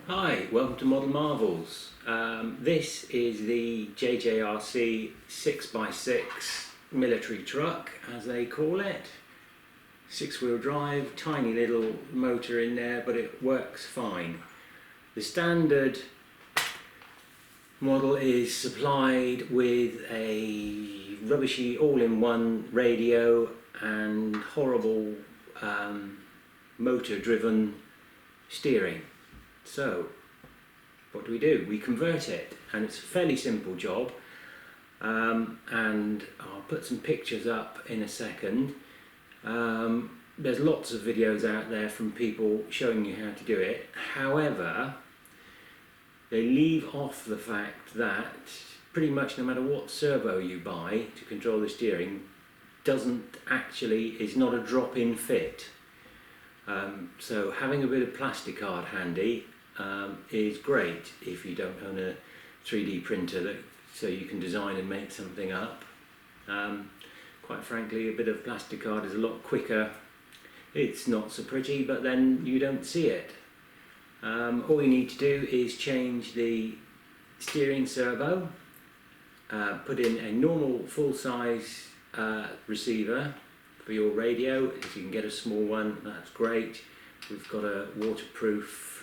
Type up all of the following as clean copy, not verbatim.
Hi, welcome to Model Marvels. This is the JJRC 6x6 military truck, as they call it. 6-wheel drive, tiny little motor in there, but it works fine. The standard model is supplied with a rubbishy all-in-one radio and horrible motor-driven steering. So what do? We convert it, and it's a fairly simple job, and I'll put some pictures up in a second. There's lots of videos out there from people showing you how to do it. However, they leave off the fact that pretty much no matter what servo you buy to control the steering is not a drop-in fit. So having a bit of plastic card handy is great if you don't own a 3D printer so you can design and make something up. Quite frankly, a bit of plastic card is a lot quicker. It's not so pretty, but then you don't see it. All you need to do is change the steering servo, put in a normal full-size receiver for your radio. If you can get a small one, that's great. We've got a waterproof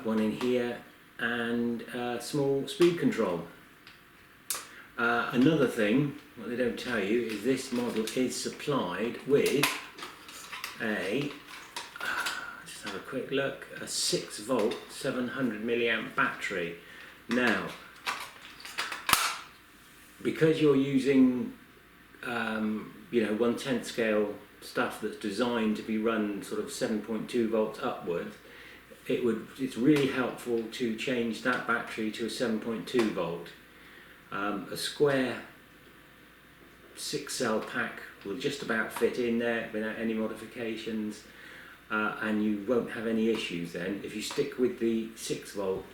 one in here, and small speed control. Another thing, what they don't tell you, is this model is supplied with just have a quick look, a 6-volt 700 milliamp battery. Now, because you're using 1/10 scale stuff that's designed to be run sort of 7.2 volts upwards, it's really helpful to change that battery to a 7.2 volt. A square 6-cell pack will just about fit in there without any modifications, and you won't have any issues then. If you stick with the 6-volt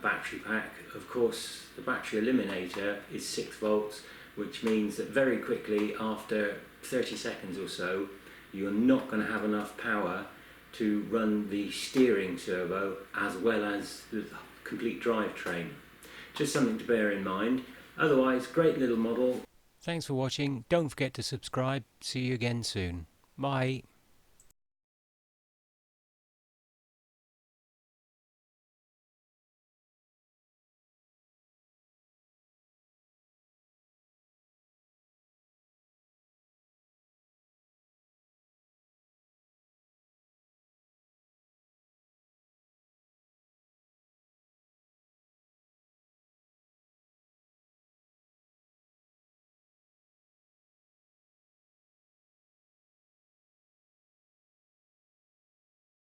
battery pack, of course the battery eliminator is 6 volts, which means that very quickly, after 30 seconds or so, you're not going to have enough power to run the steering servo as well as the complete drivetrain. Just something to bear in mind. Otherwise, great little model. Thanks for watching. Don't forget to subscribe. See you again soon. Bye.